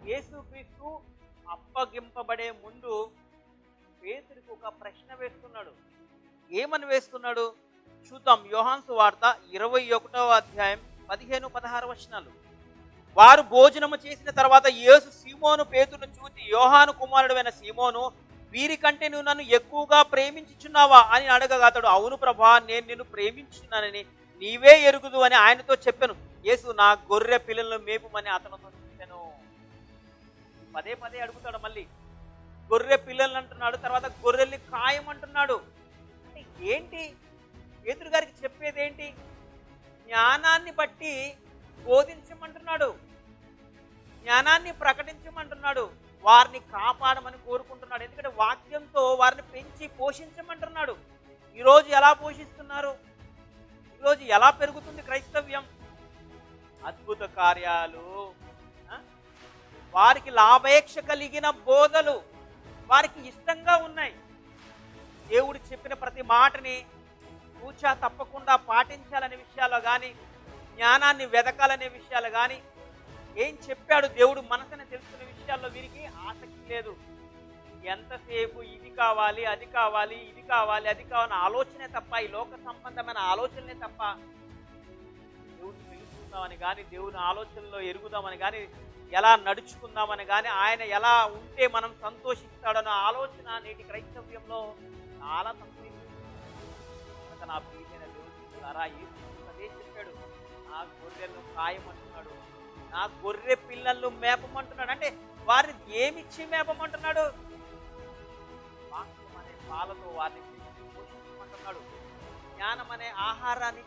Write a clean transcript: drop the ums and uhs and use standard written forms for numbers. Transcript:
యేసుక్రీస్తు అప్పగింపబడే ముందు పేతురుకు ఒక ప్రశ్న వేస్తున్నాడు. ఏమని వేస్తున్నాడు చూద్దాం. యోహాను సువార్త 21వ అధ్యాయం 15, 16 వచనాలు. వారు భోజనము చేసిన తర్వాత యేసు సీమోను పేతురును చూసి, యోహాను కుమారుడైన సీమోను, వీరికంటే నువ్వు నన్ను ఎక్కువగా ప్రేమించుచున్నావా అని అడగగా, అతడు అవును ప్రభా, నేను నిన్ను ప్రేమించున్నానని నీవే ఎరుగుదు అని ఆయనతో చెప్పాను. యేసు, నా గొర్రె పిల్లలను మేపుమని అతనితో చెప్పాను. పదే పదే అడుగుతాడు. మళ్ళీ గొర్రె పిల్లలు అంటున్నాడు, తర్వాత గొర్రెల్ని కాయమంటున్నాడు. అంటే ఏంటి పేతురు గారికి చెప్పేది ఏంటి? జ్ఞానాన్ని బట్టి బోధించమంటున్నాడు, జ్ఞానాన్ని ప్రకటించమంటున్నాడు, వారిని కాపాడమని కోరుకుంటున్నాడు. ఎందుకంటే వాక్యంతో వారిని పెంచి పోషించమంటున్నాడు. ఈరోజు ఎలా పోషిస్తున్నారు? ఈరోజు ఎలా పెరుగుతుంది క్రైస్తవ్యం? అద్భుత కార్యాలు, వారికి లాభేక్ష కలిగిన బోధలు వారికి ఇష్టంగా ఉన్నాయి. దేవుడు చెప్పిన ప్రతి మాటని కూర్చా తప్పకుండా పాటించాలనే విషయాలు కానీ, జ్ఞానాన్ని వెదకాలనే విషయాలు కానీ, ఏం చెప్పాడు దేవుడు మనసుని తెలుసుకునే విషయాల్లో వీరికి ఆసక్తి లేదు. ఎంతసేపు ఇది కావాలి, అది కావాలి, ఇది కావాలి, అది కావాలని ఆలోచనే తప్ప, ఈ లోక సంబంధమైన ఆలోచనలే తప్ప, దేవుడిని తెలుసుకుందామని కానీ, దేవుని ఆలోచనలో ఎరుగుదామని కానీ, ఎలా నడుచుకుందామని కానీ, ఆయన ఎలా ఉంటే మనం సంతోషిస్తాడన్న ఆలోచన నేటి క్రైస్తవ్యంలో చాలా తక్కువ. నా ప్రియమైన దేవుడు అదే చెప్పాడు, నా గొర్రెలను కాయమంటున్నాడు, నా గొర్రె పిల్లలను మేపమంటున్నాడు. అంటే వారిని ఏమిచ్చి మేపమంటున్నాడు? వాక్యం అనే పాలతో వారిని పోషించమంటున్నాడు. జ్ఞానం అనే ఆహారాన్ని